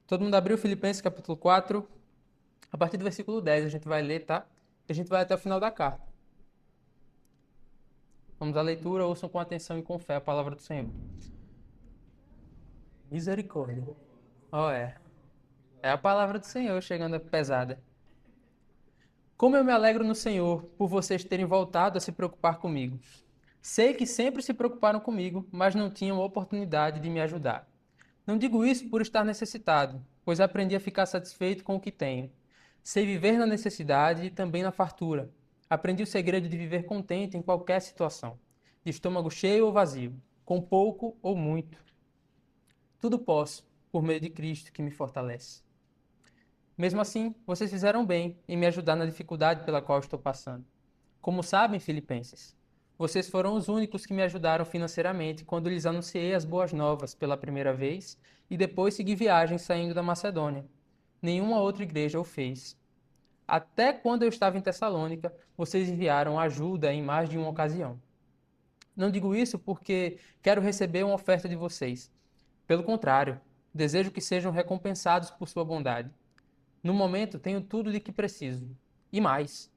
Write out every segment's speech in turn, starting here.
Todo mundo abriu Filipenses capítulo 4, a partir do versículo 10 a gente vai ler, tá? E a gente vai até o final da carta. Vamos à leitura, ouçam com atenção e com fé a palavra do Senhor. Misericórdia. Ó, é. É a palavra do Senhor chegando pesada. Como eu me alegro no Senhor por vocês terem voltado a se preocupar comigo. Sei que sempre se preocuparam comigo, mas não tinham oportunidade de me ajudar. Não digo isso por estar necessitado, pois aprendi a ficar satisfeito com o que tenho. Sei viver na necessidade e também na fartura. Aprendi o segredo de viver contente em qualquer situação, de estômago cheio ou vazio, com pouco ou muito. Tudo posso, por meio de Cristo que me fortalece. Mesmo assim, vocês fizeram bem em me ajudar na dificuldade pela qual estou passando. Como sabem, filipenses, vocês foram os únicos que me ajudaram financeiramente quando lhes anunciei as boas novas pela primeira vez e depois segui viagem saindo da Macedônia. Nenhuma outra igreja o fez. Até quando eu estava em Tessalônica, vocês enviaram ajuda em mais de uma ocasião. Não digo isso porque quero receber uma oferta de vocês. Pelo contrário, desejo que sejam recompensados por sua bondade. No momento, tenho tudo de que preciso. E mais.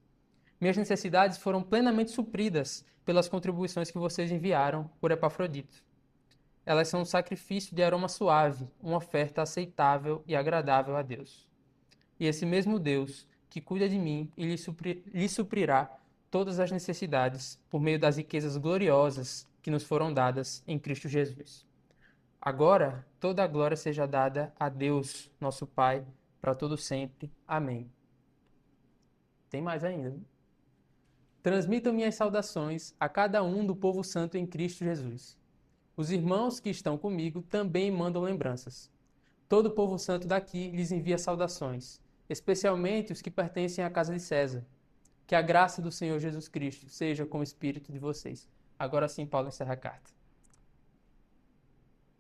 Minhas necessidades foram plenamente supridas pelas contribuições que vocês enviaram por Epafrodito. Elas são um sacrifício de aroma suave, uma oferta aceitável e agradável a Deus. E esse mesmo Deus, que cuida de mim e lhe suprirá todas as necessidades por meio das riquezas gloriosas que nos foram dadas em Cristo Jesus. Agora, toda a glória seja dada a Deus, nosso Pai, para todo sempre. Amém. Tem mais ainda, né? Transmitam minhas saudações a cada um do povo santo em Cristo Jesus. Os irmãos que estão comigo também mandam lembranças. Todo o povo santo daqui lhes envia saudações, especialmente os que pertencem à casa de César. Que a graça do Senhor Jesus Cristo seja com o espírito de vocês. Agora sim, Paulo encerra a carta.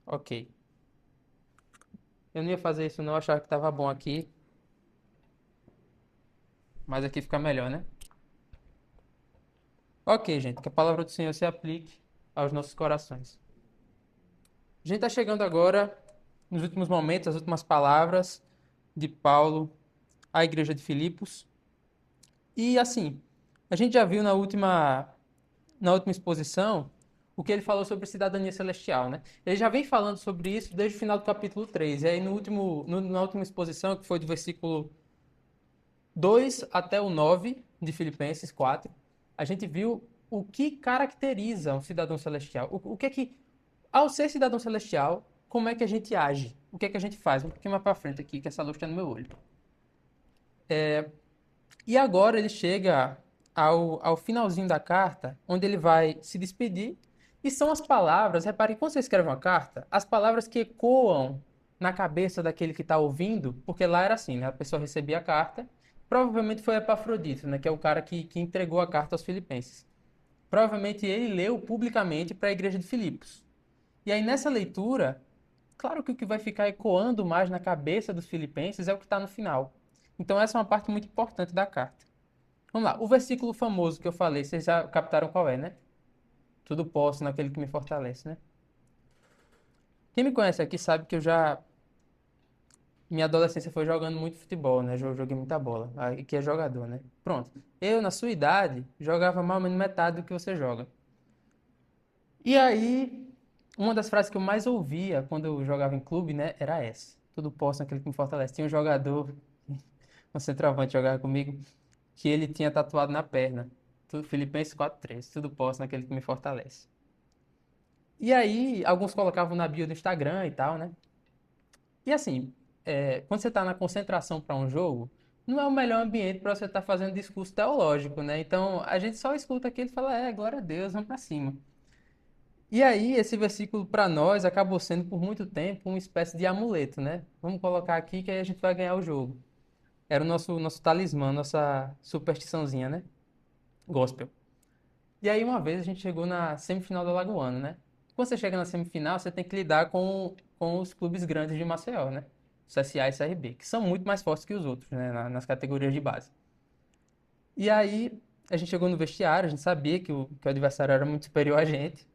Ok. Eu não ia fazer isso não, achava que estava bom aqui, mas aqui fica melhor, né? Ok, gente, que a palavra do Senhor se aplique aos nossos corações. A gente está chegando agora nos últimos momentos, as últimas palavras de Paulo à igreja de Filipos. E assim, a gente já viu na última exposição o que ele falou sobre cidadania celestial, né? Ele já vem falando sobre isso desde o final do capítulo 3. E aí na última exposição, que foi do versículo 2 até o 9 de Filipenses 4, a gente viu o que caracteriza um cidadão celestial. O que é que, ao ser cidadão celestial, como é que a gente age? O que é que a gente faz? Um pouquinho mais para frente aqui, que essa luz está no meu olho. E agora ele chega ao finalzinho da carta, onde ele vai se despedir, e são as palavras, repare, quando você escreve uma carta, as palavras que ecoam na cabeça daquele que está ouvindo, porque lá era assim, né? A pessoa recebia a carta, provavelmente foi Epafrodito, né? Que é o cara que entregou a carta aos filipenses. Provavelmente ele leu publicamente para a igreja de Filipos. E aí nessa leitura, claro que o que vai ficar ecoando mais na cabeça dos filipenses é o que está no final. Então essa é uma parte muito importante da carta. Vamos lá, o versículo famoso que eu falei, vocês já captaram qual é, né? Tudo posso naquele que me fortalece, né? Quem me conhece aqui sabe que minha adolescência foi jogando muito futebol, né? Joguei muita bola. Aqui é jogador, né? Pronto. Eu, na sua idade, jogava mais ou menos metade do que você joga. E aí, uma das frases que eu mais ouvia quando eu jogava em clube, né, era essa. Tudo posso naquele que me fortalece. Tinha um jogador, um centroavante jogava comigo, que ele tinha tatuado na perna. Filipenses 4:3. Tudo posso naquele que me fortalece. E aí, alguns colocavam na bio do Instagram e tal, né? E assim, quando você está na concentração para um jogo, não é o melhor ambiente para você estar fazendo discurso teológico, né? Então, a gente só escuta aquilo e fala, glória a Deus, vamos para cima. E aí, esse versículo para nós acabou sendo por muito tempo uma espécie de amuleto, né? Vamos colocar aqui que aí a gente vai ganhar o jogo. Era o nosso talismã, nossa superstiçãozinha, né? Gospel. E aí, uma vez a gente chegou na semifinal da Lagoana, né? Quando você chega na semifinal, você tem que lidar com os clubes grandes de Maceió, né? O CSA e CRB, que são muito mais fortes que os outros, né? Nas categorias de base. E aí, a gente chegou no vestiário, a gente sabia que o adversário era muito superior a gente.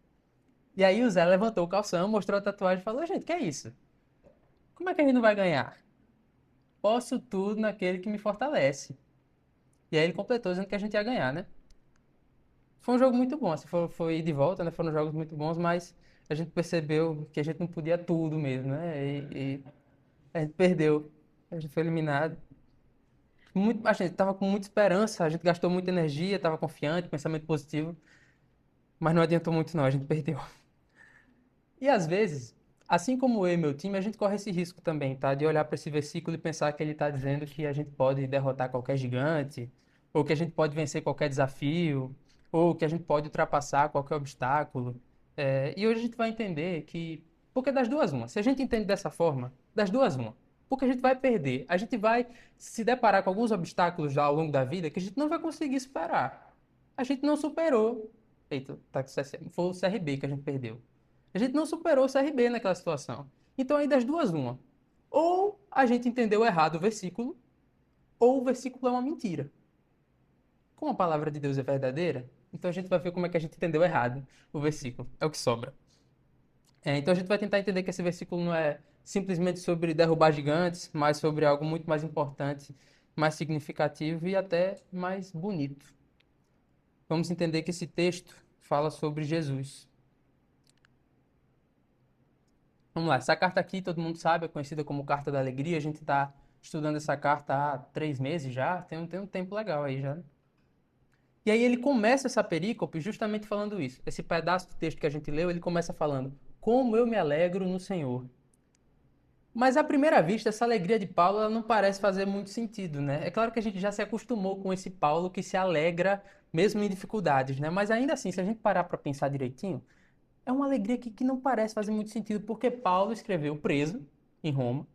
E aí, o Zé levantou o calção, mostrou a tatuagem e falou: gente, que é isso? Como é que a gente não vai ganhar? Posso tudo naquele que me fortalece. E aí ele completou dizendo que a gente ia ganhar, né? Foi um jogo muito bom, assim, foi ida e volta, né? Foram jogos muito bons, mas a gente percebeu que a gente não podia tudo mesmo, né? E a gente perdeu, a gente foi eliminado. A gente tava com muita esperança, a gente gastou muita energia, tava confiante, pensamento positivo, mas não adiantou muito não, a gente perdeu. E às vezes, assim como eu e meu time, a gente corre esse risco também, tá? De olhar para esse versículo e pensar que ele está dizendo que a gente pode derrotar qualquer gigante, ou que a gente pode vencer qualquer desafio, ou que a gente pode ultrapassar qualquer obstáculo. E hoje a gente vai entender que, porque das duas uma, se a gente entende dessa forma, das duas uma, porque a gente vai perder, a gente vai se deparar com alguns obstáculos já ao longo da vida que a gente não vai conseguir superar. A gente não superou. Eita, tá com o CC foi o CRB que a gente perdeu. A gente não superou o CRB naquela situação. Então, aí das duas, uma. Ou a gente entendeu errado o versículo, ou o versículo é uma mentira. Como a palavra de Deus é verdadeira, então a gente vai ver como é que a gente entendeu errado o versículo. É o que sobra. Então a gente vai tentar entender que esse versículo não é simplesmente sobre derrubar gigantes, mas sobre algo muito mais importante, mais significativo e até mais bonito. Vamos entender que esse texto fala sobre Jesus. Vamos lá, essa carta aqui todo mundo sabe, é conhecida como Carta da Alegria. A gente está estudando essa carta há 3 meses já, tem um tempo legal aí já, né? E aí ele começa essa perícope justamente falando isso. Esse pedaço do texto que a gente leu, ele começa falando: Como eu me alegro no Senhor. Mas à primeira vista, essa alegria de Paulo ela não parece fazer muito sentido, né? É claro que a gente já se acostumou com esse Paulo que se alegra mesmo em dificuldades, né? Mas ainda assim, se a gente parar para pensar direitinho, é uma alegria que não parece fazer muito sentido, porque Paulo escreveu preso em Roma,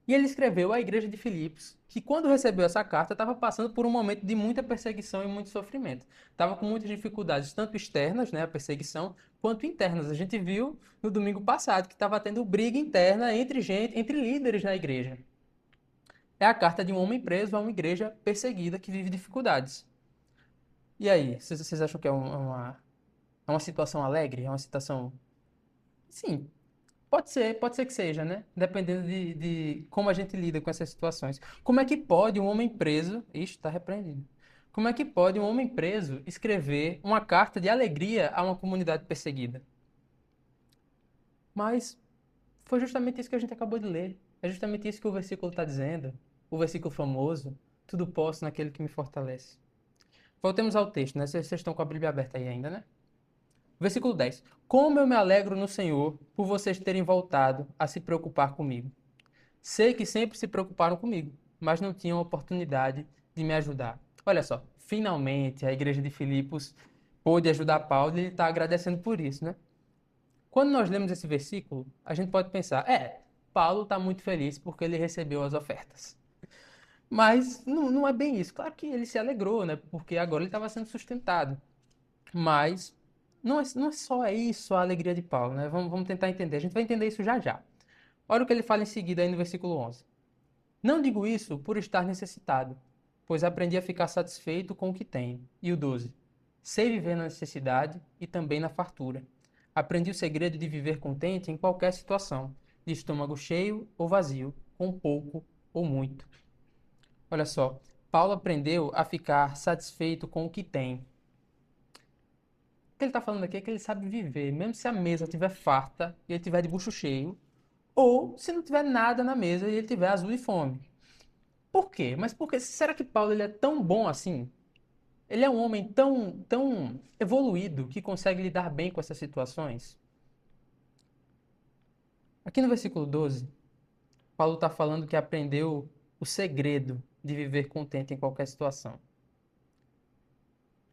e ele escreveu à igreja de Filipos, que quando recebeu essa carta estava passando por um momento de muita perseguição e muito sofrimento. Estava com muitas dificuldades, tanto externas, né, a perseguição, quanto internas. A gente viu no domingo passado que estava tendo briga interna entre gente, entre líderes na igreja. É a carta de um homem preso a uma igreja perseguida que vive dificuldades. E aí, vocês acham que é uma situação alegre? É uma situação. Sim, pode ser que seja, né? Dependendo de como a gente lida com essas situações. Como é que pode um homem preso. Ixi, está repreendido. Como é que pode um homem preso escrever uma carta de alegria a uma comunidade perseguida? Mas foi justamente isso que a gente acabou de ler. É justamente isso que o versículo está dizendo. O versículo famoso: Tudo posso naquele que me fortalece. Voltemos ao texto, né? Vocês estão com a Bíblia aberta aí ainda, né? Versículo 10. Como eu me alegro no Senhor por vocês terem voltado a se preocupar comigo. Sei que sempre se preocuparam comigo, mas não tinham oportunidade de me ajudar. Olha só, finalmente a igreja de Filipos pôde ajudar Paulo e ele está agradecendo por isso, né? Quando nós lemos esse versículo, a gente pode pensar, Paulo está muito feliz porque ele recebeu as ofertas. Mas não é bem isso. Claro que ele se alegrou, né? Porque agora ele estava sendo sustentado. Mas não é só isso a alegria de Paulo, né? Vamos tentar entender. A gente vai entender isso já já. Olha o que ele fala em seguida aí no versículo 11. Não digo isso por estar necessitado, pois aprendi a ficar satisfeito com o que tenho. E o 12. Sei viver na necessidade e também na fartura. Aprendi o segredo de viver contente em qualquer situação, de estômago cheio ou vazio, com pouco ou muito. Olha só, Paulo aprendeu a ficar satisfeito com o que tem. O que ele está falando aqui é que ele sabe viver, mesmo se a mesa estiver farta e ele estiver de bucho cheio, ou se não tiver nada na mesa e ele tiver azul de fome. Por quê? Mas por quê? Será que Paulo ele é tão bom assim? Ele é um homem tão evoluído que consegue lidar bem com essas situações? Aqui no versículo 12, Paulo está falando que aprendeu o segredo de viver contente em qualquer situação.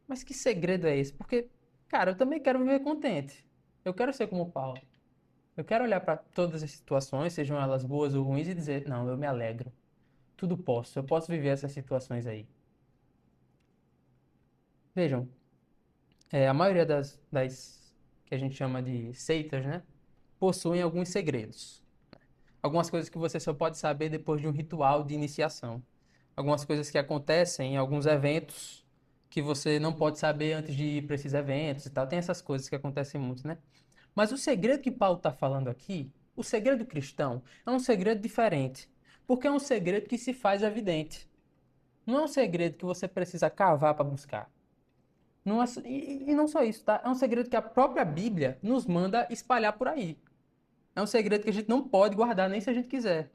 Mas que segredo é esse? Porque, cara, eu também quero viver contente. Eu quero ser como Paulo. Eu quero olhar para todas as situações, sejam elas boas ou ruins, e dizer: não, eu me alegro. Tudo posso. Eu posso viver essas situações aí. Vejam, a maioria das que a gente chama de seitas, né, possuem alguns segredos. Algumas coisas que você só pode saber depois de um ritual de iniciação. Algumas coisas que acontecem em alguns eventos que você não pode saber antes de ir para esses eventos e tal. Tem essas coisas que acontecem muito, né? Mas o segredo que Paulo está falando aqui O segredo cristão é um segredo diferente, porque é um segredo que se faz evidente. Não é um segredo que você precisa cavar para buscar. Não é, e não só isso, tá? É um segredo que a própria Bíblia nos manda espalhar por aí. É um segredo que a gente não pode guardar nem se a gente quiser.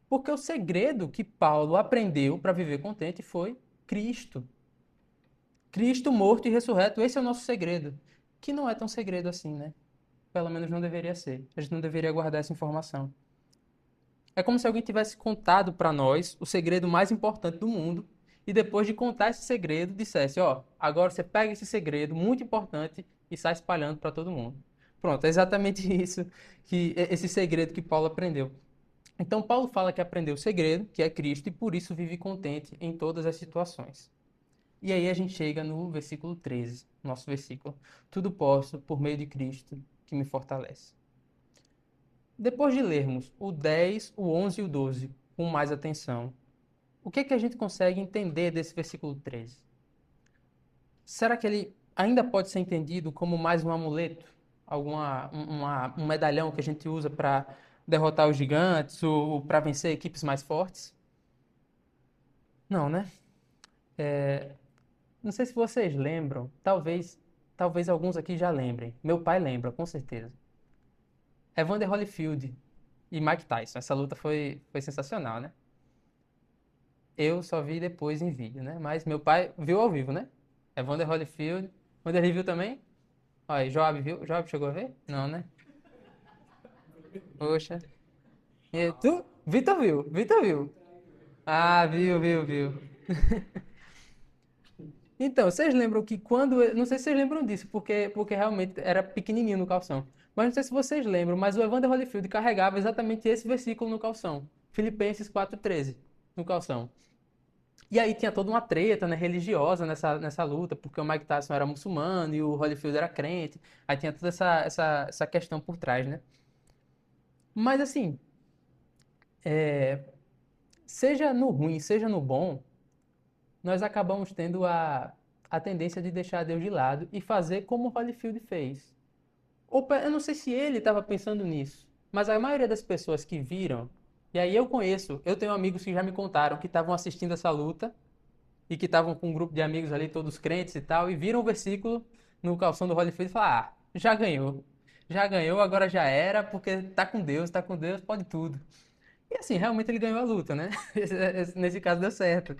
Porque o segredo que Paulo aprendeu para viver contente foi Cristo. Cristo morto e ressurreto, esse é o nosso segredo. Que não é tão segredo assim, né? Pelo menos não deveria ser. A gente não deveria guardar essa informação. É como se alguém tivesse contado para nós o segredo mais importante do mundo e depois de contar esse segredo dissesse, ó, agora você pega esse segredo muito importante e sai espalhando para todo mundo. Pronto, é exatamente isso que esse segredo que Paulo aprendeu. Então Paulo fala que aprendeu o segredo, que é Cristo, e por isso vive contente em todas as situações. E aí a gente chega no versículo 13, nosso versículo. Tudo posso por meio de Cristo que me fortalece. Depois de lermos o 10, o 11 e o 12 com mais atenção, o que é que a gente consegue entender desse versículo 13? Será que ele ainda pode ser entendido como mais um amuleto? Um medalhão que a gente usa para derrotar os gigantes ou para vencer equipes mais fortes? Não, né? Não sei se vocês lembram, talvez alguns aqui já lembrem. Meu pai lembra, com certeza. Evander Holyfield e Mike Tyson. Essa luta foi sensacional, né? Eu só vi depois em vídeo, né? Mas meu pai viu ao vivo, né? Evander Holyfield. Vanderlei viu também? Olha, Joab viu? Joab chegou a ver? Não, né? Poxa. E tu? Vitor viu? Vitor viu? Ah, viu. Então, vocês lembram que quando. Não sei se vocês lembram disso, porque realmente era pequenininho no calção. Mas não sei se vocês lembram, mas o Evander Holyfield carregava exatamente esse versículo no calção. Filipenses 4,13 no calção. E aí tinha toda uma treta, né, religiosa nessa luta, porque o Mike Tyson era muçulmano e o Holyfield era crente. Aí tinha toda essa questão por trás, né? Mas assim, seja no ruim, seja no bom, nós acabamos tendo a tendência de deixar Deus de lado e fazer como o Holyfield fez. Eu não sei se ele estava pensando nisso, mas a maioria das pessoas que viram, e aí eu tenho amigos que já me contaram que estavam assistindo essa luta e que estavam com um grupo de amigos ali, todos crentes e tal, e viram o versículo no calção do Holyfield e falaram: ah, já ganhou. Já ganhou, agora já era, porque tá com Deus, pode tudo. E assim, realmente ele ganhou a luta, né? Nesse caso deu certo.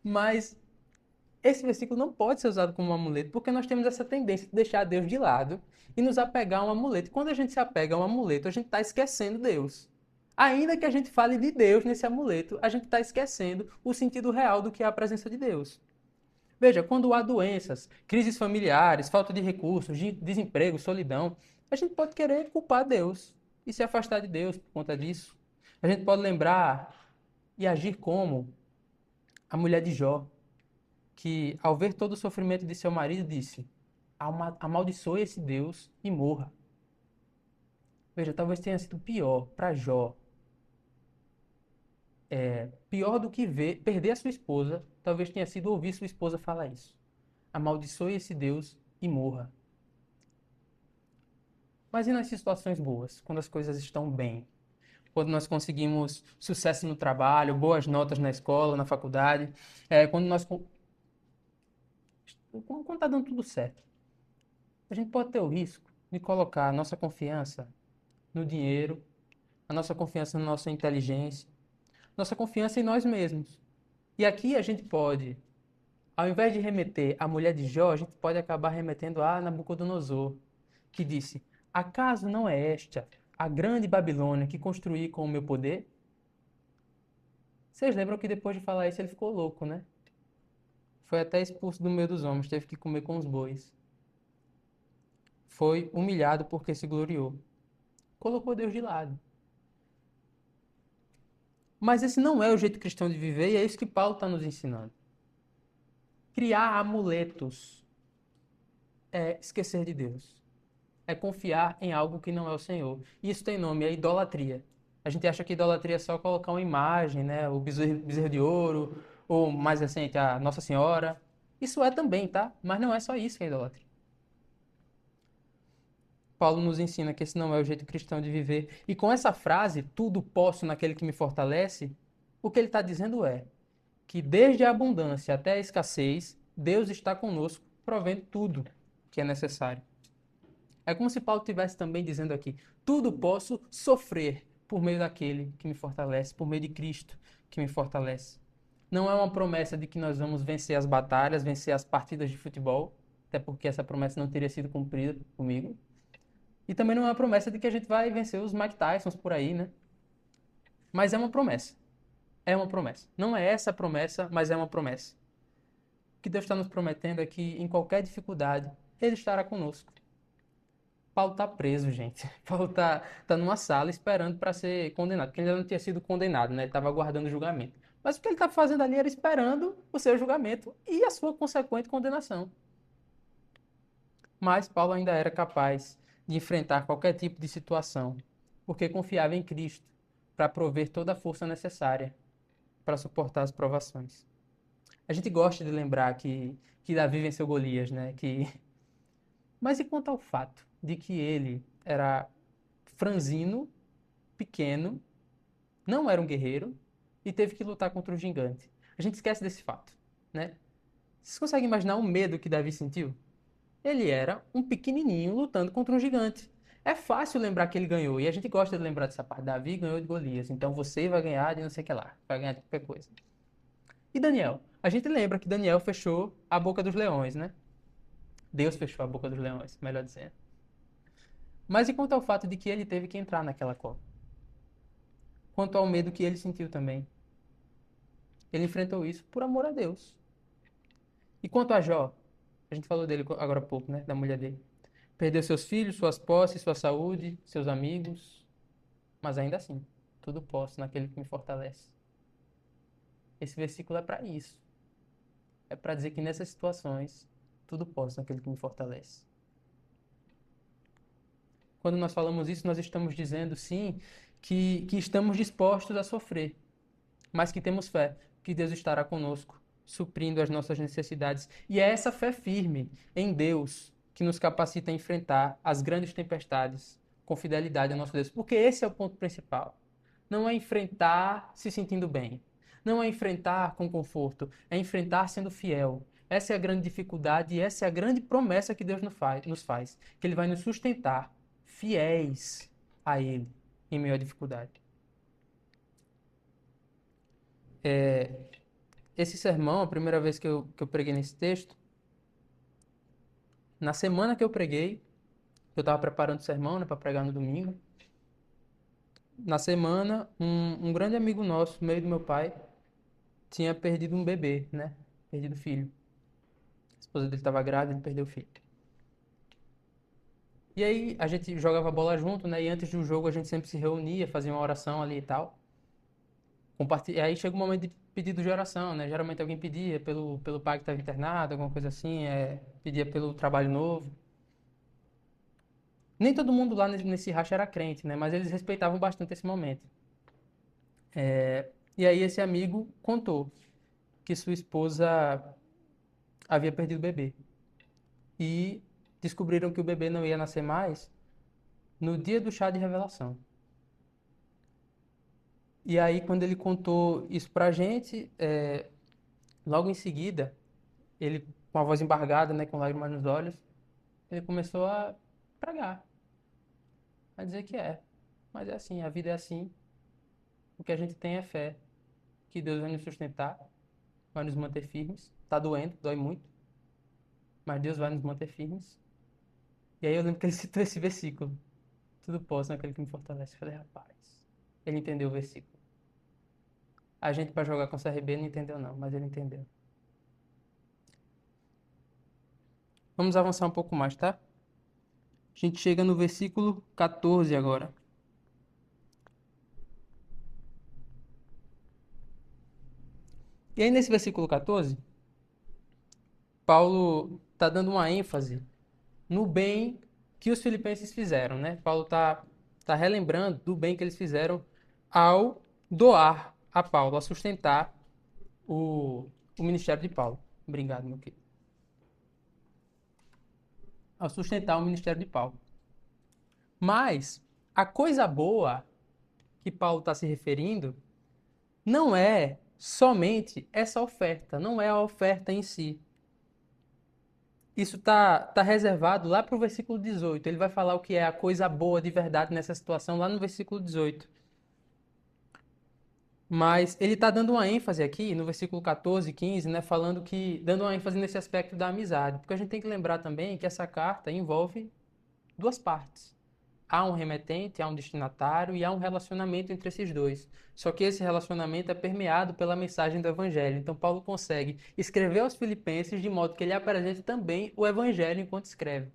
Mas esse versículo não pode ser usado como um amuleto, porque nós temos essa tendência de deixar Deus de lado e nos apegar a um amuleto. E quando a gente se apega a um amuleto, a gente está esquecendo Deus. Ainda que a gente fale de Deus nesse amuleto, a gente está esquecendo o sentido real do que é a presença de Deus. Veja, quando há doenças, crises familiares, falta de recursos, desemprego, solidão, a gente pode querer culpar Deus e se afastar de Deus por conta disso. A gente pode lembrar e agir como a mulher de Jó, que, ao ver todo o sofrimento de seu marido, disse: amaldiçoe esse Deus e morra. Veja, talvez tenha sido pior para Jó, pior do que perder a sua esposa, talvez tenha sido ouvir sua esposa falar isso. Amaldiçoe esse Deus e morra. Mas e nas situações boas, quando as coisas estão bem? Quando nós conseguimos sucesso no trabalho, boas notas na escola, na faculdade, quando está dando tudo certo, a gente pode ter o risco de colocar a nossa confiança no dinheiro, a nossa confiança na nossa inteligência, nossa confiança em nós mesmos. E aqui a gente pode, ao invés de remeter à mulher de Jó, a gente pode acabar remetendo a Nabucodonosor, que disse: acaso não é esta a grande Babilônia que construí com o meu poder? Vocês lembram que depois de falar isso ele ficou louco, né? Foi até expulso do meio dos homens, teve que comer com os bois. Foi humilhado porque se gloriou. Colocou Deus de lado. Mas esse não é o jeito cristão de viver e é isso que Paulo está nos ensinando. Criar amuletos é esquecer de Deus. É confiar em algo que não é o Senhor. E isso tem nome, é idolatria. A gente acha que idolatria é só colocar uma imagem, né? O bezerro de ouro, ou mais recente, a Nossa Senhora. Isso é também, tá? Mas não é só isso que é idolatria. Paulo nos ensina que esse não é o jeito cristão de viver. E com essa frase, tudo posso naquele que me fortalece, o que ele está dizendo é que desde a abundância até a escassez, Deus está conosco, provendo tudo que é necessário. É como se Paulo estivesse também dizendo aqui: tudo posso sofrer por meio daquele que me fortalece, por meio de Cristo que me fortalece. Não é uma promessa de que nós vamos vencer as batalhas, vencer as partidas de futebol, até porque essa promessa não teria sido cumprida comigo. E também não é uma promessa de que a gente vai vencer os Mike Tysons por aí, né? Mas é uma promessa. É uma promessa. Não é essa a promessa, mas é uma promessa. O que Deus está nos prometendo é que em qualquer dificuldade, Ele estará conosco. Paulo está preso, gente. Paulo tá numa sala esperando para ser condenado, porque ele ainda não tinha sido condenado, né? Ele estava aguardando o julgamento. Mas o que ele estava fazendo ali era esperando o seu julgamento e a sua consequente condenação. Mas Paulo ainda era capaz de enfrentar qualquer tipo de situação, porque confiava em Cristo para prover toda a força necessária para suportar as provações. A gente gosta de lembrar que Davi venceu Golias, né? Mas e quanto ao fato de que ele era franzino, pequeno, não era um guerreiro e teve que lutar contra o gigante? A gente esquece desse fato, né? Vocês conseguem imaginar o medo que Davi sentiu? Ele era um pequenininho lutando contra um gigante. É fácil lembrar que ele ganhou, e a gente gosta de lembrar dessa parte. Davi ganhou de Golias, então você vai ganhar de não sei o que lá, vai ganhar de qualquer coisa. E Daniel? A gente lembra que Daniel fechou a boca dos leões, né? Deus fechou a boca dos leões, melhor dizendo. Mas e quanto ao fato de que ele teve que entrar naquela cova? Quanto ao medo que ele sentiu também? Ele enfrentou isso por amor a Deus. E quanto a Jó? A gente falou dele agora há pouco, né? Da mulher dele. Perdeu seus filhos, suas posses, sua saúde, seus amigos. Mas ainda assim, tudo posso naquele que me fortalece. Esse versículo é para isso. É para dizer que nessas situações, tudo posso naquele que me fortalece. Quando nós falamos isso, nós estamos dizendo, sim, que estamos dispostos a sofrer, mas que temos fé, que Deus estará conosco, suprindo as nossas necessidades. E é essa fé firme em Deus que nos capacita a enfrentar as grandes tempestades com fidelidade ao nosso Deus. Porque esse é o ponto principal. Não é enfrentar se sentindo bem. Não é enfrentar com conforto. É enfrentar sendo fiel. Essa é a grande dificuldade e essa é a grande promessa que Deus nos faz. Que Ele vai nos sustentar fiéis a Ele em meio à dificuldade. Esse sermão, a primeira vez que eu preguei nesse texto, na semana que eu preguei, eu estava preparando o sermão, né, para pregar no domingo. Na semana, um grande amigo nosso, meio do meu pai, tinha perdido um bebê, né? Perdido o filho. A esposa dele estava grávida, ele perdeu o filho. E aí a gente jogava bola junto, né? E antes do jogo a gente sempre se reunia, fazia uma oração ali e tal. E aí chega o momento de pedido de oração, né? Geralmente alguém pedia pelo pai que estava internado, alguma coisa assim, pedia pelo trabalho novo. Nem todo mundo lá nesse racha era crente, né? Mas eles respeitavam bastante esse momento. E aí esse amigo contou que sua esposa havia perdido o bebê. E descobriram que o bebê não ia nascer mais no dia do chá de revelação. E aí, quando ele contou isso pra gente, logo em seguida, ele, com a voz embargada, né, com lágrimas nos olhos, ele começou a pregar, a dizer que mas é assim, a vida é assim, o que a gente tem é fé, que Deus vai nos sustentar, vai nos manter firmes, tá doendo, dói muito, mas Deus vai nos manter firmes. E aí eu lembro que ele citou esse versículo, tudo posso naquele que me fortalece. Eu falei, rapaz, ele entendeu o versículo. A gente para jogar com o CRB não entendeu não, mas ele entendeu. Vamos avançar um pouco mais, tá? A gente chega no versículo 14 agora. E aí nesse versículo 14, Paulo está dando uma ênfase no bem que os filipenses fizeram, né? Paulo tá relembrando do bem que eles fizeram ao doar a Paulo, a sustentar o ministério de Paulo. Obrigado, meu querido. Ao sustentar o ministério de Paulo. Mas a coisa boa que Paulo está se referindo não é somente essa oferta, não é a oferta em si. Isso tá reservado lá para o versículo 18. Ele vai falar o que é a coisa boa de verdade nessa situação lá no versículo 18. Mas ele está dando uma ênfase aqui no versículo 14 e 15, né, falando que, dando uma ênfase nesse aspecto da amizade. Porque a gente tem que lembrar também que essa carta envolve duas partes. Há um remetente, há um destinatário e há um relacionamento entre esses dois. Só que esse relacionamento é permeado pela mensagem do Evangelho. Então, Paulo consegue escrever aos Filipenses de modo que ele apresente também o Evangelho enquanto escreve.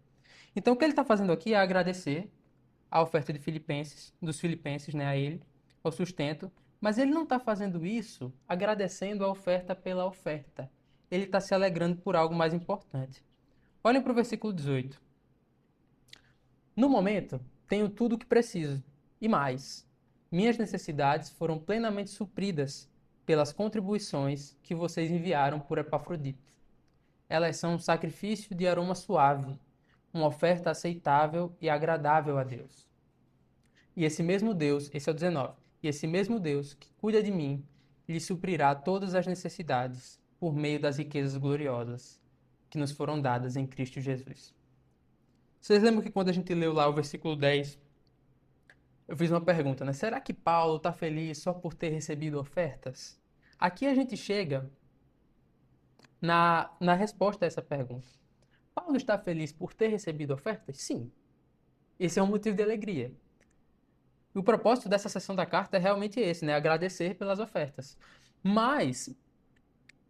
Então, o que ele está fazendo aqui é agradecer a oferta de Filipenses, dos Filipenses, né, a ele, ao sustento, mas ele não está fazendo isso agradecendo a oferta pela oferta. Ele está se alegrando por algo mais importante. Olhem para o versículo 18. No momento, tenho tudo o que preciso, e mais. Minhas necessidades foram plenamente supridas pelas contribuições que vocês enviaram por Epafrodito. Elas são um sacrifício de aroma suave, uma oferta aceitável e agradável a Deus. E esse mesmo Deus, esse é o 19, e esse mesmo Deus que cuida de mim, lhe suprirá todas as necessidades por meio das riquezas gloriosas que nos foram dadas em Cristo Jesus. Vocês lembram que quando a gente leu lá o versículo 10, eu fiz uma pergunta, né? Será que Paulo está feliz só por ter recebido ofertas? Aqui a gente chega na resposta a essa pergunta. Paulo está feliz por ter recebido ofertas? Sim. Esse é um motivo de alegria. E o propósito dessa seção da carta é realmente esse, né? Agradecer pelas ofertas. Mas,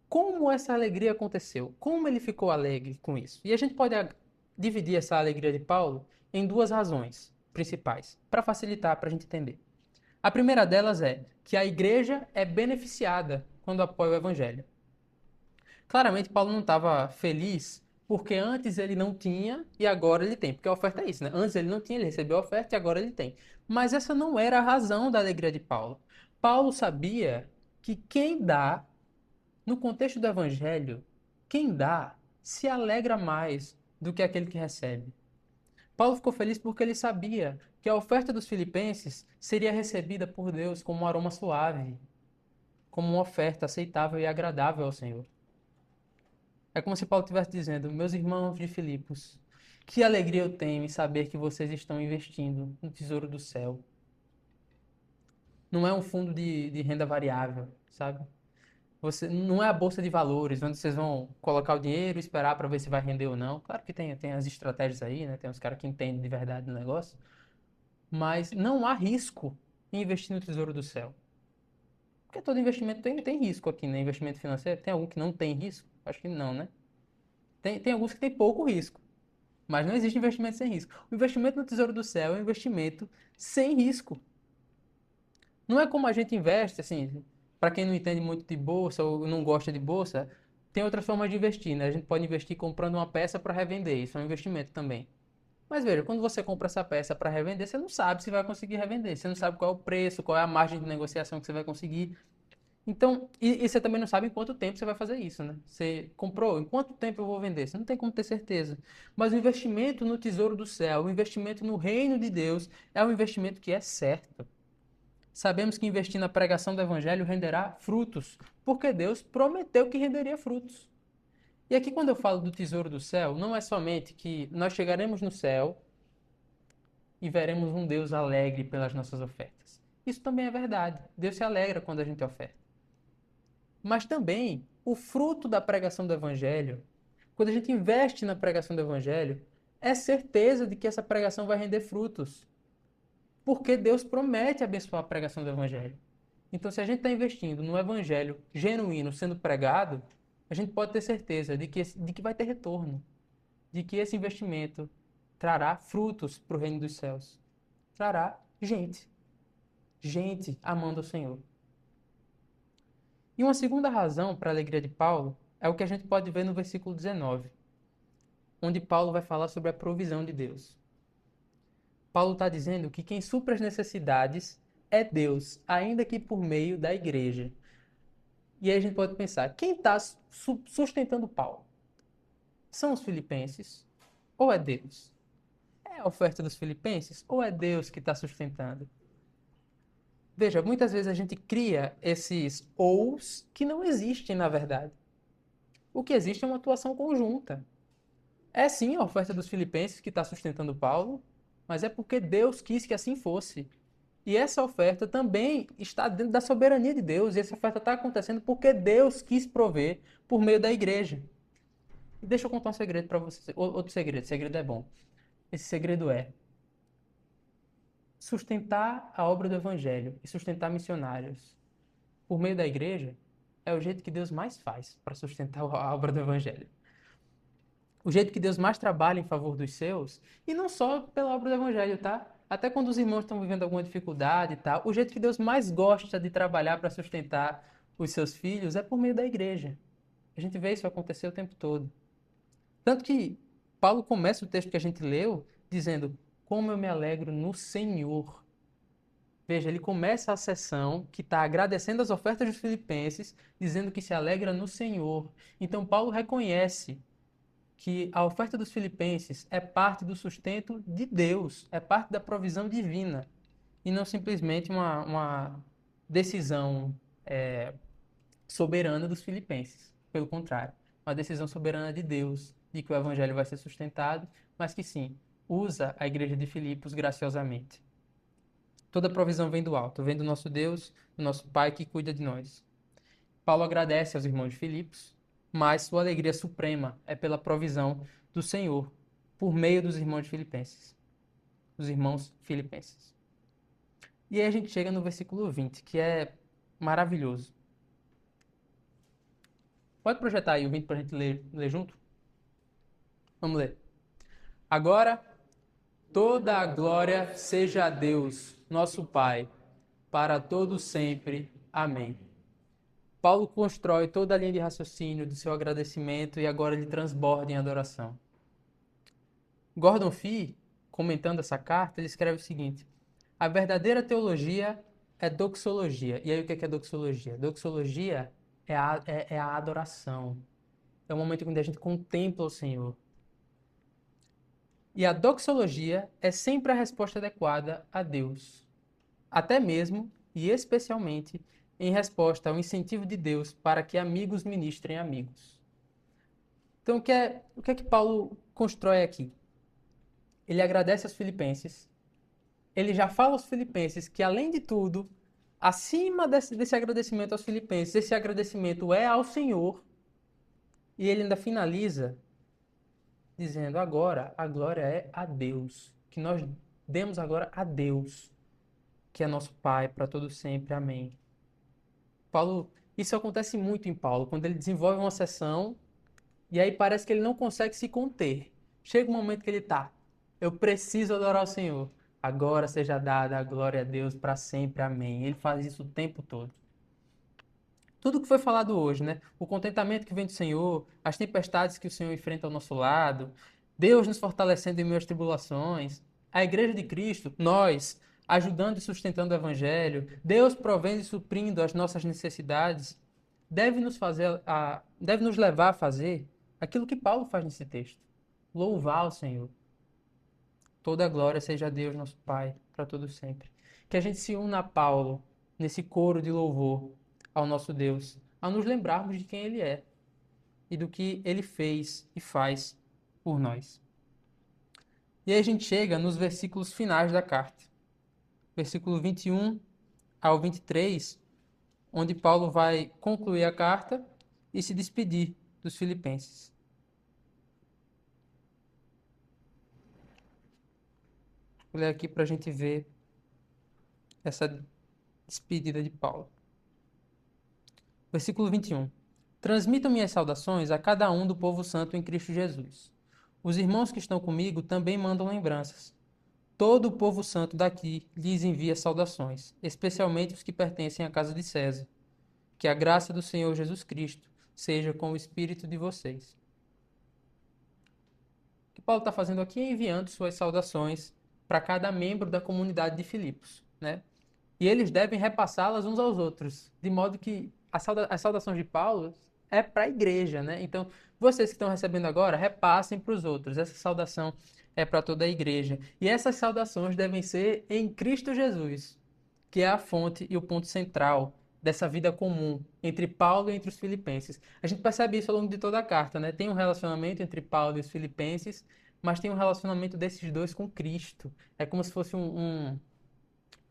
como essa alegria aconteceu? Como ele ficou alegre com isso? E a gente pode dividir essa alegria de Paulo em duas razões principais, para facilitar para a gente entender. A primeira delas é que a igreja é beneficiada quando apoia o evangelho. Claramente, Paulo não estava feliz porque antes ele não tinha e agora ele tem. Porque a oferta é isso, né? Antes ele não tinha, ele recebeu a oferta e agora ele tem. Mas essa não era a razão da alegria de Paulo. Paulo sabia que quem dá, no contexto do evangelho, quem dá se alegra mais do que aquele que recebe. Paulo ficou feliz porque ele sabia que a oferta dos filipenses seria recebida por Deus como um aroma suave, como uma oferta aceitável e agradável ao Senhor. É como se Paulo estivesse dizendo: meus irmãos de Filipos, que alegria eu tenho em saber que vocês estão investindo no tesouro do céu. Não é um fundo de renda variável, sabe? Você, não é a bolsa de valores, onde vocês vão colocar o dinheiro e esperar para ver se vai render ou não. Claro que tem as estratégias aí, né? Tem os caras que entendem de verdade o negócio. Mas não há risco em investir no tesouro do céu. Porque todo investimento tem risco aqui, né? Investimento financeiro. Tem algum que não tem risco? Acho que não, né? Tem alguns que tem pouco risco. Mas não existe investimento sem risco. O investimento no Tesouro do Céu é um investimento sem risco. Não é como a gente investe, assim, para quem não entende muito de bolsa ou não gosta de bolsa, tem outras formas de investir, né? A gente pode investir comprando uma peça para revender, isso é um investimento também. Mas veja, quando você compra essa peça para revender, você não sabe se vai conseguir revender, você não sabe qual é o preço, qual é a margem de negociação que você vai conseguir. Então, e você também não sabe em quanto tempo você vai fazer isso, né? Você comprou, em quanto tempo eu vou vender? Você não tem como ter certeza. Mas o investimento no tesouro do céu, o investimento no reino de Deus, é um investimento que é certo. Sabemos que investir na pregação do evangelho renderá frutos, porque Deus prometeu que renderia frutos. E aqui, quando eu falo do tesouro do céu, não é somente que nós chegaremos no céu e veremos um Deus alegre pelas nossas ofertas. Isso também é verdade. Deus se alegra quando a gente oferta. Mas também o fruto da pregação do Evangelho, quando a gente investe na pregação do Evangelho, é certeza de que essa pregação vai render frutos. Porque Deus promete abençoar a pregação do Evangelho. Então, se a gente está investindo no Evangelho genuíno sendo pregado, a gente pode ter certeza de que vai ter retorno, de que esse investimento trará frutos para o reino dos céus. Trará gente amando o Senhor. E uma segunda razão para a alegria de Paulo é o que a gente pode ver no versículo 19, onde Paulo vai falar sobre a provisão de Deus. Paulo está dizendo que quem supre as necessidades é Deus, ainda que por meio da igreja. E aí a gente pode pensar, quem está sustentando Paulo? São os filipenses ou é Deus? é a oferta dos filipenses ou é Deus que está sustentando? Veja, muitas vezes a gente cria esses ous que não existem na verdade. O que existe é uma atuação conjunta. É sim a oferta dos filipenses que está sustentando Paulo, mas é porque Deus quis que assim fosse. E essa oferta também está dentro da soberania de Deus. E essa oferta está acontecendo porque Deus quis prover por meio da igreja. E deixa eu contar um segredo para vocês. Outro segredo. Segredo é bom. Esse segredo é sustentar a obra do evangelho e sustentar missionários por meio da igreja é o jeito que Deus mais faz para sustentar a obra do evangelho. O jeito que Deus mais trabalha em favor dos seus, e não só pela obra do evangelho, tá? Até quando os irmãos estão vivendo alguma dificuldade e tal, o jeito que Deus mais gosta de trabalhar para sustentar os seus filhos é por meio da igreja. A gente vê isso acontecer o tempo todo. Tanto que Paulo começa o texto que a gente leu dizendo: Como eu me alegro no Senhor. Veja, ele começa a sessão que está agradecendo as ofertas dos filipenses, dizendo que se alegra no Senhor. Então, Paulo reconhece que a oferta dos filipenses é parte do sustento de Deus, é parte da provisão divina, e não simplesmente uma decisão soberana dos filipenses. Pelo contrário, uma decisão soberana de Deus, de que o evangelho vai ser sustentado, mas que sim, usa a igreja de Filipos graciosamente. Toda provisão vem do alto, vem do nosso Deus, do nosso Pai que cuida de nós. Paulo agradece aos irmãos de Filipos, mas sua alegria suprema é pela provisão do Senhor, por meio dos irmãos filipenses. Dos irmãos filipenses. E aí a gente chega no versículo 20, que é maravilhoso. Pode projetar aí o 20 para a gente ler junto? Vamos ler. Agora, toda a glória seja a Deus, nosso Pai, para todo sempre. Amém. Paulo constrói toda a linha de raciocínio do seu agradecimento e agora ele transborda em adoração. Gordon Fee, comentando essa carta, ele escreve o seguinte: a verdadeira teologia é doxologia. E aí o que é doxologia? Doxologia é a adoração. É o momento em que a gente contempla o Senhor. E a doxologia é sempre a resposta adequada a Deus. Até mesmo e especialmente em resposta ao incentivo de Deus para que amigos ministrem amigos. Então, o que é que Paulo constrói aqui? Ele agradece aos filipenses. Ele já fala aos filipenses que, além de tudo, acima desse agradecimento aos filipenses, esse agradecimento é ao Senhor. E ele ainda finaliza dizendo: agora a glória é a Deus. Que nós demos agora a Deus, que é nosso Pai para todo sempre. Amém. Paulo, isso acontece muito em Paulo, quando ele desenvolve uma sessão e aí parece que ele não consegue se conter. Chega um momento que ele tá: eu preciso adorar o Senhor. Agora seja dada a glória a Deus para sempre. Amém. Ele faz isso o tempo todo. Tudo que foi falado hoje, né? O contentamento que vem do Senhor, as tempestades que o Senhor enfrenta ao nosso lado, Deus nos fortalecendo em meio às tribulações, a Igreja de Cristo, nós, ajudando e sustentando o Evangelho, Deus provendo e suprindo as nossas necessidades, deve nos levar a fazer aquilo que Paulo faz nesse texto: louvar o Senhor. Toda a glória seja a Deus, nosso Pai, para todo sempre. Que a gente se una a Paulo nesse coro de louvor ao nosso Deus, ao nos lembrarmos de quem Ele é e do que Ele fez e faz por nós. E aí a gente chega nos versículos finais da carta. Versículo 21 ao 23, onde Paulo vai concluir a carta e se despedir dos filipenses. Vou ler aqui para a gente ver essa despedida de Paulo. Versículo 21. Transmitam minhas saudações a cada um do povo santo em Cristo Jesus. Os irmãos que estão comigo também mandam lembranças. Todo o povo santo daqui lhes envia saudações, especialmente os que pertencem à casa de César. Que a graça do Senhor Jesus Cristo seja com o espírito de vocês. O que Paulo está fazendo aqui é enviando suas saudações para cada membro da comunidade de Filipos, né? E eles devem repassá-las uns aos outros, de modo que as saudações de Paulo é para a igreja, né? Então, vocês que estão recebendo agora, repassem para os outros essa saudação é para toda a igreja. E essas saudações devem ser em Cristo Jesus, que é a fonte e o ponto central dessa vida comum entre Paulo e entre os filipenses. A gente percebe isso ao longo de toda a carta, né? Tem um relacionamento entre Paulo e os filipenses, mas tem um relacionamento desses dois com Cristo. É como se fosse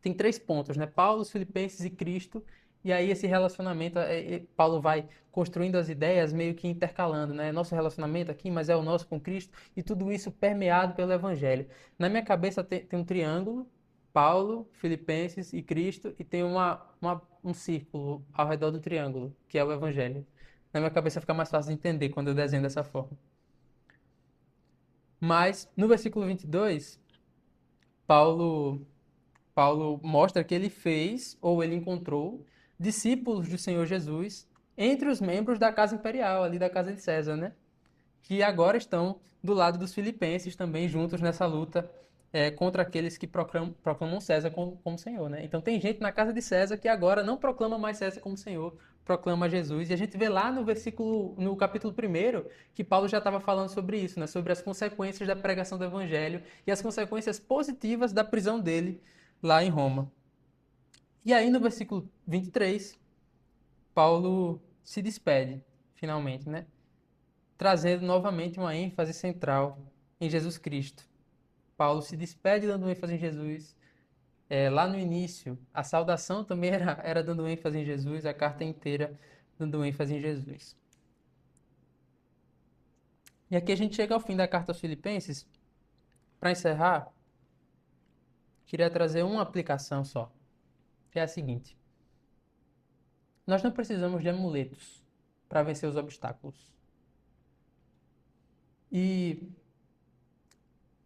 tem três pontos, né? Paulo, os filipenses e Cristo. E aí esse relacionamento, Paulo vai construindo as ideias meio que intercalando, né? Nosso relacionamento aqui, mas é o nosso com Cristo. E tudo isso permeado pelo Evangelho. Na minha cabeça tem um triângulo, Paulo, Filipenses e Cristo. E tem um círculo ao redor do triângulo, que é o Evangelho. Na minha cabeça fica mais fácil de entender quando eu desenho dessa forma. Mas no versículo 22, Paulo Paulo mostra que ele fez ou ele encontrou discípulos do Senhor Jesus entre os membros da casa imperial, ali da casa de César, né? Que agora estão do lado dos filipenses também juntos nessa luta contra aqueles que proclamam César como Senhor, né? Então tem gente na casa de César que agora não proclama mais César como Senhor, proclama Jesus. E a gente vê lá no capítulo 1, que Paulo já estava falando sobre isso, né? Sobre as consequências da pregação do evangelho e as consequências positivas da prisão dele lá em Roma. E aí no versículo 23, Paulo se despede, finalmente, né? Trazendo novamente uma ênfase central em Jesus Cristo. Paulo se despede dando ênfase em Jesus. Lá no início, a saudação também era dando ênfase em Jesus, a carta inteira dando ênfase em Jesus. E aqui a gente chega ao fim da carta aos Filipenses. Para encerrar, queria trazer uma aplicação só, que é a seguinte: nós não precisamos de amuletos para vencer os obstáculos. E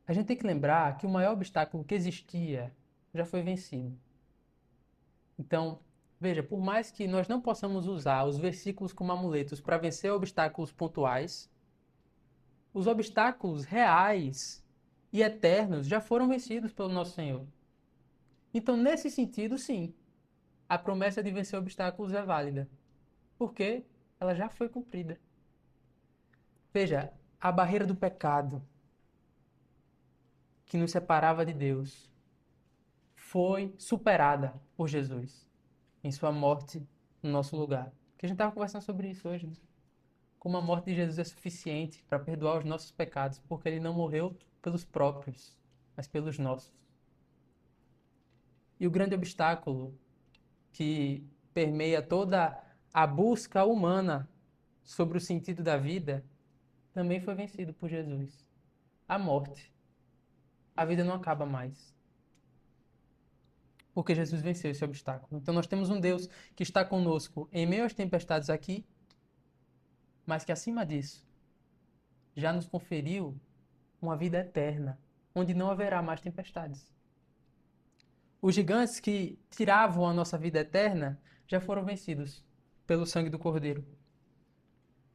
a gente tem que lembrar que o maior obstáculo que existia já foi vencido. Então, veja, por mais que nós não possamos usar os versículos como amuletos para vencer obstáculos pontuais, os obstáculos reais e eternos já foram vencidos pelo nosso Senhor. Então, nesse sentido, sim, a promessa de vencer obstáculos é válida, porque ela já foi cumprida. Veja, a barreira do pecado que nos separava de Deus foi superada por Jesus em sua morte no nosso lugar. Que a gente estava conversando sobre isso hoje, né? Como a morte de Jesus é suficiente para perdoar os nossos pecados, porque ele não morreu pelos próprios, mas pelos nossos. E o grande obstáculo que permeia toda a busca humana sobre o sentido da vida também foi vencido por Jesus. A morte. A vida não acaba mais. Porque Jesus venceu esse obstáculo. Então nós temos um Deus que está conosco em meio às tempestades aqui, mas que acima disso já nos conferiu uma vida eterna, onde não haverá mais tempestades. Os gigantes que tiravam a nossa vida eterna já foram vencidos pelo sangue do Cordeiro.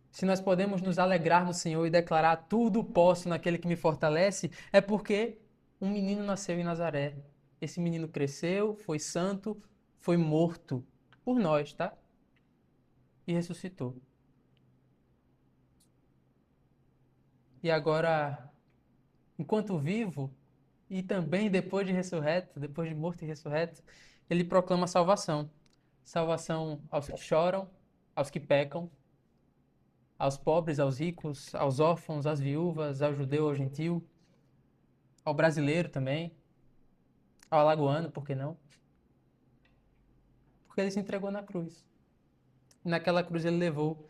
Se nós podemos nos alegrar no Senhor e declarar tudo posso naquele que me fortalece, é porque um menino nasceu em Nazaré. Esse menino cresceu, foi santo, foi morto por nós, tá? E ressuscitou. E agora, enquanto vivo, e também depois de ressurreto, depois de morto e ressurreto, ele proclama salvação. Salvação aos que choram, aos que pecam, aos pobres, aos ricos, aos órfãos, às viúvas, ao judeu, ao gentil, ao brasileiro também, ao alagoano, por que não? Porque ele se entregou na cruz. E naquela cruz ele levou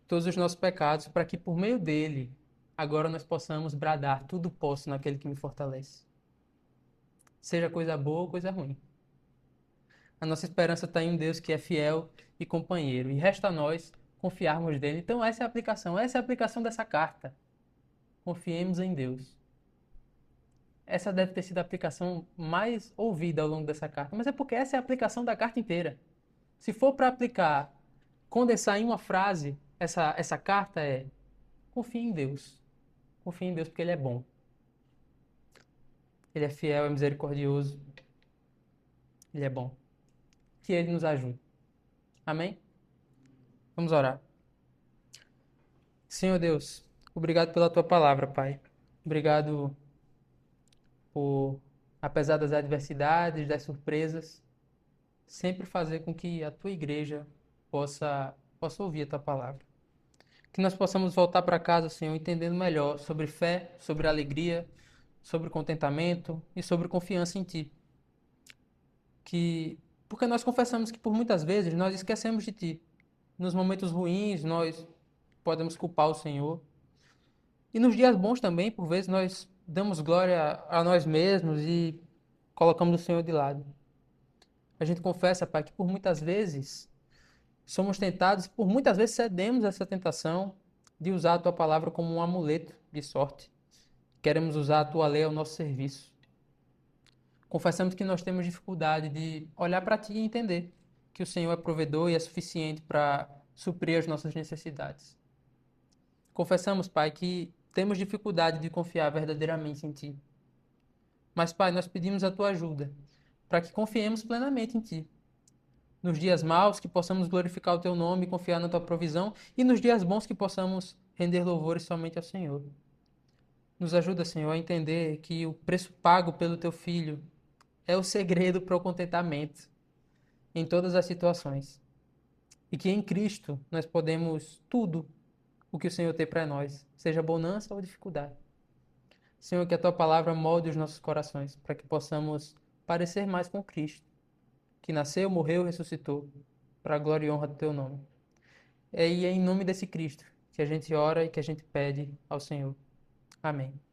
todos os nossos pecados para que por meio dele agora nós possamos bradar tudo posso naquele que me fortalece. Seja coisa boa ou coisa ruim. A nossa esperança está em um Deus que é fiel e companheiro. E resta a nós confiarmos nele. Então essa é a aplicação dessa carta. Confiemos em Deus. Essa deve ter sido a aplicação mais ouvida ao longo dessa carta, mas é porque essa é a aplicação da carta inteira. Se for para aplicar, condensar em uma frase, essa carta é: confie em Deus. Confie em Deus porque Ele é bom. Ele é fiel, é misericordioso. Ele é bom. Que Ele nos ajude. Amém? Vamos orar. Senhor Deus, obrigado pela Tua palavra, Pai. Obrigado por, apesar das adversidades, das surpresas, sempre fazer com que a tua igreja possa ouvir a tua palavra. Que nós possamos voltar para casa, Senhor, entendendo melhor sobre fé, sobre alegria, sobre contentamento e sobre confiança em Ti. Porque nós confessamos que por muitas vezes nós esquecemos de Ti. Nos momentos ruins, nós podemos culpar o Senhor. E nos dias bons também, por vezes, nós damos glória a nós mesmos e colocamos o Senhor de lado. A gente confessa, Pai, que por muitas vezes somos tentados, por muitas vezes cedemos a essa tentação de usar a Tua palavra como um amuleto de sorte. Queremos usar a Tua lei ao nosso serviço. Confessamos que nós temos dificuldade de olhar para Ti e entender que o Senhor é provedor e é suficiente para suprir as nossas necessidades. Confessamos, Pai, que temos dificuldade de confiar verdadeiramente em Ti. Mas, Pai, nós pedimos a Tua ajuda para que confiemos plenamente em Ti. Nos dias maus, que possamos glorificar o Teu nome e confiar na Tua provisão, e nos dias bons, que possamos render louvores somente ao Senhor. Nos ajuda, Senhor, a entender que o preço pago pelo Teu Filho é o segredo para o contentamento em todas as situações. E que em Cristo nós podemos tudo o que o Senhor tem para nós, seja bonança ou dificuldade. Senhor, que a Tua palavra molde os nossos corações, para que possamos parecer mais com Cristo, que nasceu, morreu e ressuscitou, para a glória e honra do Teu nome. E é em nome desse Cristo que a gente ora e que a gente pede ao Senhor. Amém.